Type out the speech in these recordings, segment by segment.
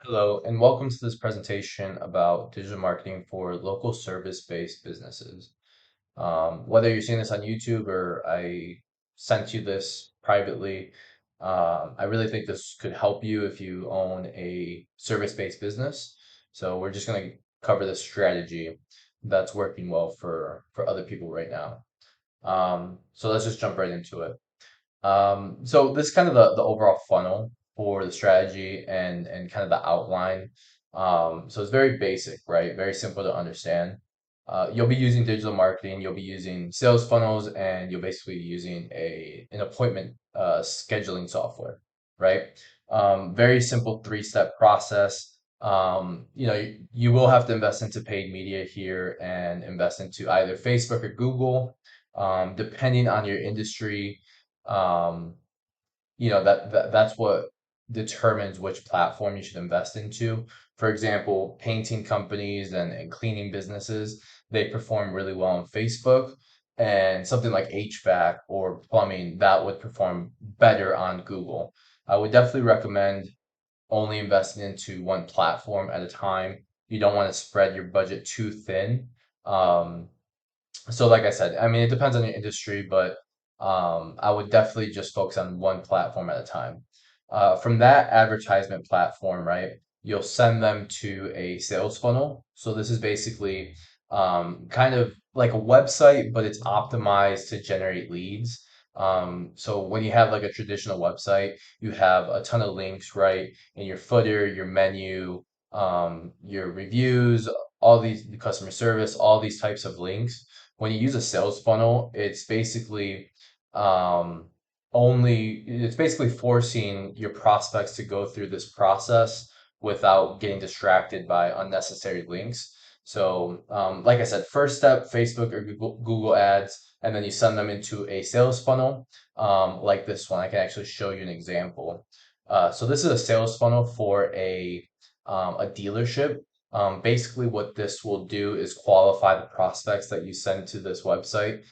Hello, and welcome to this presentation about digital marketing for local service-based businesses. Whether you're seeing this on YouTube or I sent you this privately, I really think this could help you if you own a service-based business. So we're just going to cover the strategy that's working well for other people right now. So let's just jump right into it. So this is kind of the overall funnel for the strategy and kind of the outline. So it's very basic, right? Very simple to understand. You'll be using digital marketing, you'll be using sales funnels, and you'll basically be using an appointment scheduling software, right? Very simple three-step process. You will have to invest into paid media here and invest into either Facebook or Google, depending on your industry. um, that's what determines which platform you should invest into. For example, painting companies and cleaning businesses, they perform really well on Facebook, and something like HVAC or plumbing, that would perform better on Google. I would definitely recommend only investing into one platform at a time. You don't want to spread your budget too thin. Um, so like I said, I mean, it depends on your industry, but I would definitely just focus on one platform at a time. From that advertisement platform, right, you'll send them to a sales funnel. So this is basically kind of like a website, but it's optimized to generate leads. So when you have like a traditional website, you have a ton of links, right, in your footer, your menu, your reviews, all these the customer service, all these types of links. When you use a sales funnel, um, it's basically forcing your prospects to go through this process without getting distracted by unnecessary links. So, like I said, first step, Facebook or Google Ads, and then you send them into a sales funnel, like this one. I can actually show you an example. So this is a sales funnel for a dealership. Basically, what this will do is qualify the prospects that you send to this website.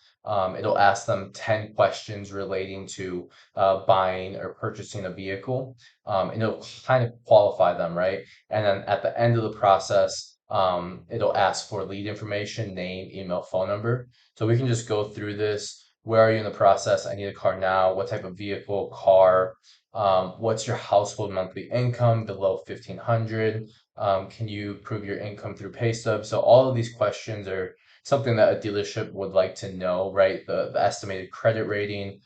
It'll ask them 10 questions relating to buying or purchasing a vehicle, and it'll kind of qualify them, right? And then at the end of the process, it'll ask for lead information, name, email, phone number. So we can just go through this. Where are you in the process? I need a car now. What type of vehicle, car? What's your household monthly income below 1500? Can you prove your income through pay stubs? So all of these questions are something that a dealership would like to know, right? The estimated credit rating,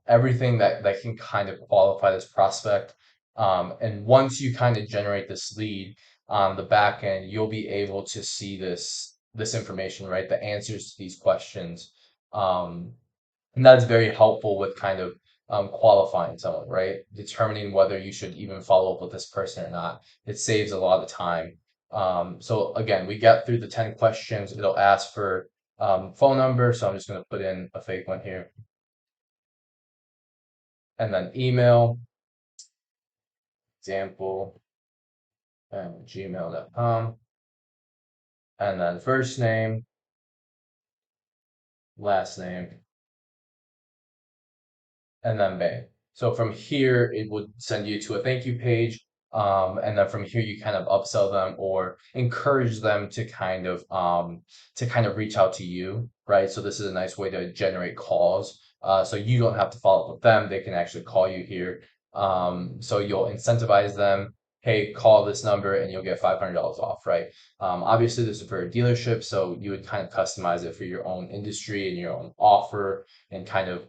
everything that can kind of qualify this prospect. And once you kind of generate this lead on the back end, you'll be able to see this information, right? The answers to these questions. Um, and that's very helpful with kind of qualifying someone, right? Determining whether you should even follow up with this person or not. It saves a lot of time. So again, we get through the 10 questions. It'll ask for phone number. So I'm just going to put in a fake one here. And then email, example, and gmail.com. And then first name, last name, and then bang. So from here, it would send you to a thank you page. And then from here, you kind of upsell them or encourage them to kind of reach out to you, right? So this is a nice way to generate calls. So you don't have to follow up with them; they can actually call you here. So you'll incentivize them. Hey, call this number and you'll get $500 off, right? Obviously, this is for a dealership, so you would kind of customize it for your own industry and your own offer and kind of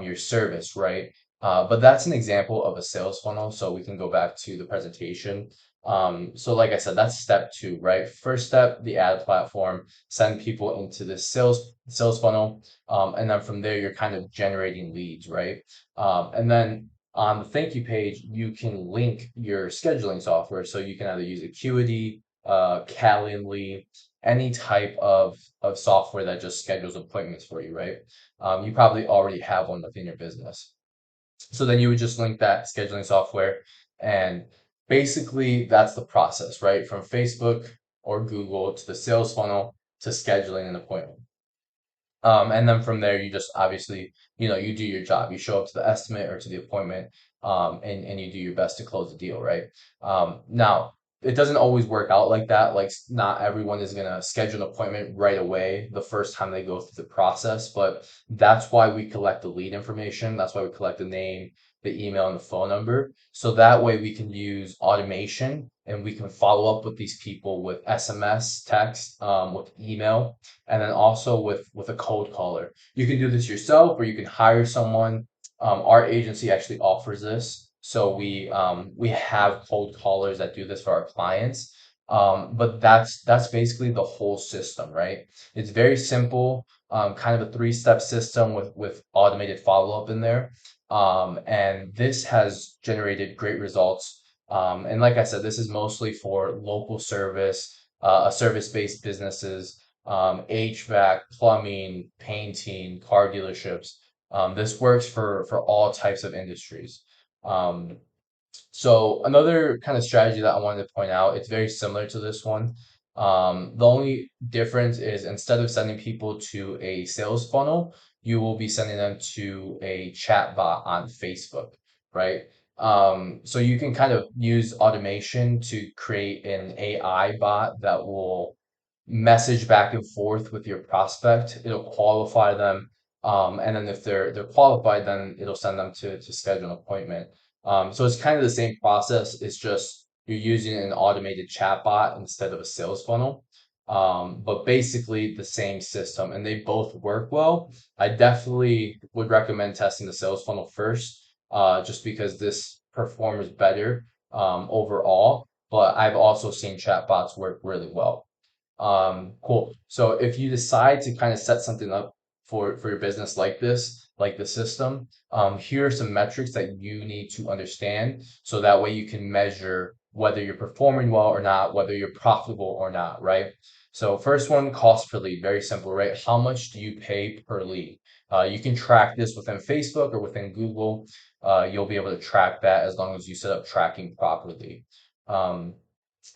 your service, right? But that's an example of a sales funnel. So we can go back to the presentation. So like I said, that's step two, right? First step, the ad platform, send people into the sales funnel. And then from there, you're kind of generating leads, right? And then on the thank you page, you can link your scheduling software. So you can either use Acuity, Calendly, any type of software that just schedules appointments for you, right? You probably already have one within your business. So then you would just link that scheduling software, and basically that's the process, right? From Facebook or Google to the sales funnel to scheduling an appointment. And then from there, you just obviously, you do your job. You show up to the estimate or to the appointment, and you do your best to close the deal, right? Now, it doesn't always work out like that. Like, not everyone is gonna schedule an appointment right away the first time they go through the process, but that's why we collect the lead information. That's why we collect the name, the email, and the phone number. So that way we can use automation and we can follow up with these people with SMS, text, with email, and then also with a cold caller. You can do this yourself, or you can hire someone. Our agency actually offers this, so we have cold callers that do this for our clients. But that's basically the whole system, right? It's very simple, kind of a three-step system with automated follow-up in there. And this has generated great results. And like I said, this is mostly for local service, service-based businesses, HVAC, plumbing, painting, car dealerships. This works for all types of industries. Um, so another kind of strategy that I wanted to point out, it's very similar to this one. The only difference is instead of sending people to a sales funnel, you will be sending them to a chat bot on Facebook, right? So you can kind of use automation to create an AI bot that will message back and forth with your prospect. It'll qualify them, and then if they're qualified, then it'll send them to schedule an appointment. So it's kind of the same process. It's just you're using an automated chatbot instead of a sales funnel. But basically the same system, and they both work well. I definitely would recommend testing the sales funnel first, just because this performs better overall. But I've also seen chatbots work really well. Cool. So if you decide to kind of set something up for your business like this, like the system, here are some metrics that you need to understand so that way you can measure whether you're performing well or not, whether you're profitable or not, right? So first one, cost per lead, very simple, right? How much do you pay per lead? You can track this within Facebook or within Google. You'll be able to track that as long as you set up tracking properly. Um,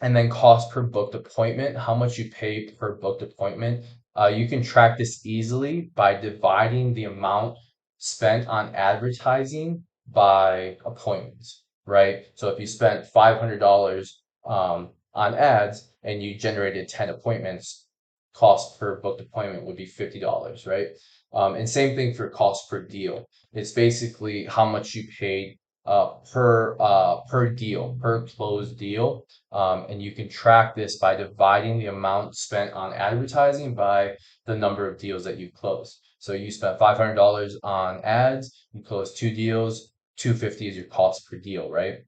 and then cost per booked appointment, how much you pay per booked appointment. You can track this easily by dividing the amount spent on advertising by appointments, right? So if you spent $500 on ads and you generated 10 appointments, cost per booked appointment would be $50, right? And same thing for cost per deal. It's basically how much you paid per deal, per closed deal, and you can track this by dividing the amount spent on advertising by the number of deals that you close. So you spent $500 on ads, you closed two deals, 250 is your cost per deal, right?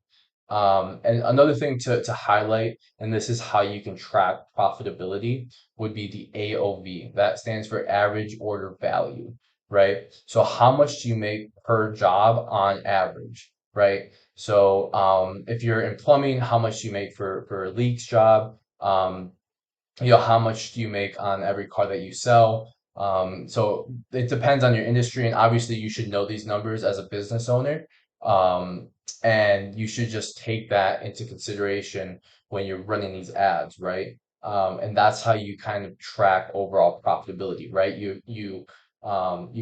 And another thing to highlight, and this is how you can track profitability, would be the AOV. That stands for average order value, right? So how much do you make per job on average, right? So if you're in plumbing, how much do you make for a leaks job? How much do you make on every car that you sell? So it depends on your industry, and obviously you should know these numbers as a business owner. Um, and you should just take that into consideration when you're running these ads, right? And that's how you kind of track overall profitability, right? You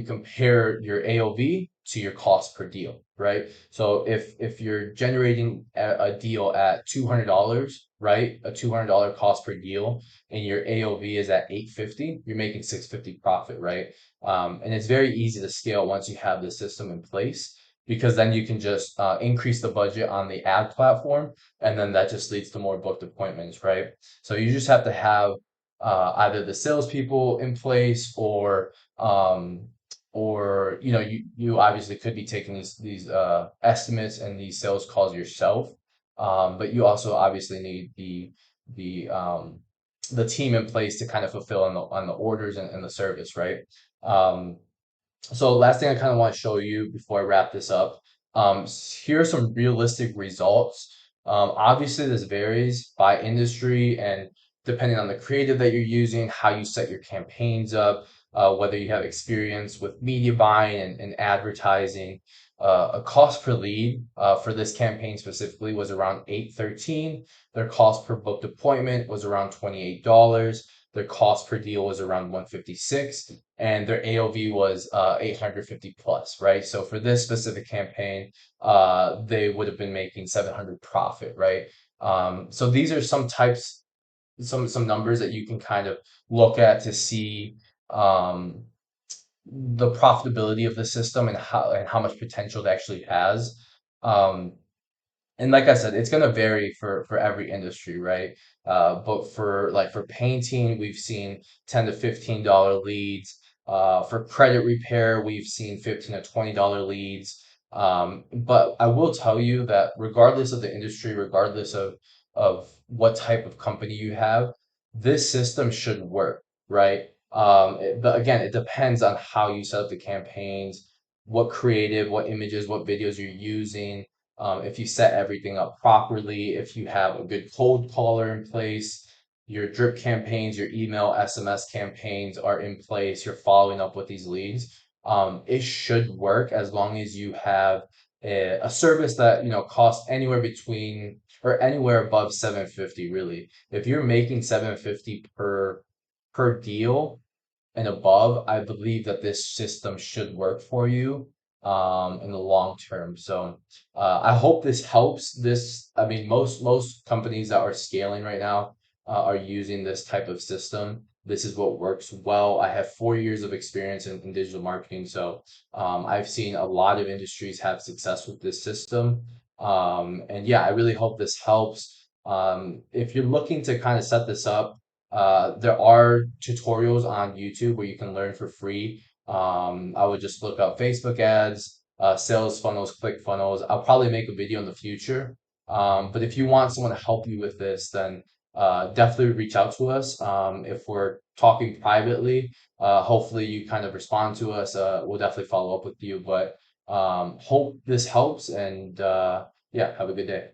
compare your AOV to your cost per deal, right? So if you're generating a deal at $200, right, a $200 cost per deal, and your AOV is at 850, you're making 650 profit, right? And it's very easy to scale once you have the system in place, because then you can just increase the budget on the ad platform, and then that just leads to more booked appointments, right? So you just have to have either the salespeople in place, um, or you obviously could be taking these estimates and these sales calls yourself, but you also obviously need the um, the team in place to kind of fulfill on the orders and the service, right? Um, so last thing I kind of want to show you before I wrap this up, here are some realistic results. Obviously, this varies by industry and depending on the creative that you're using, how you set your campaigns up, whether you have experience with media buying and advertising. A cost per lead for this campaign specifically was around 813. Their cost per booked appointment was around $28. their cost per deal was around 156, and their AOV was 850 plus, right? So for this specific campaign, they would have been making 700 profit, right? So these are some types, some numbers that you can kind of look at to see um, the profitability of the system and how much potential it actually has. Um, and like I said, it's gonna vary for every industry, right? But for painting, we've seen $10 to $15 leads. For credit repair, we've seen $15 to $20 leads. But I will tell you that regardless of the industry, regardless of what type of company you have, this system should work, right? But again, it depends on how you set up the campaigns, what creative, what images, what videos you're using, if you set everything up properly, if you have a good cold caller in place, your drip campaigns, your email, SMS campaigns are in place, you're following up with these leads, it should work as long as you have a service that costs anywhere between or anywhere above 750 really. If you're making 750 per deal, and above, I believe that this system should work for you in the long term. So I hope this helps. I mean, most companies that are scaling right now are using this type of system. This is what works well. I have 4 years of experience in digital marketing, so I've seen a lot of industries have success with this system. And yeah, I really hope this helps. If you're looking to kind of set this up, there are tutorials on YouTube where you can learn for free. I would just look up Facebook ads, sales funnels, click funnels. I'll probably make a video in the future. But if you want someone to help you with this, then definitely reach out to us. If we're talking privately, hopefully you kind of respond to us. We'll definitely follow up with you. But hope this helps, and yeah, have a good day.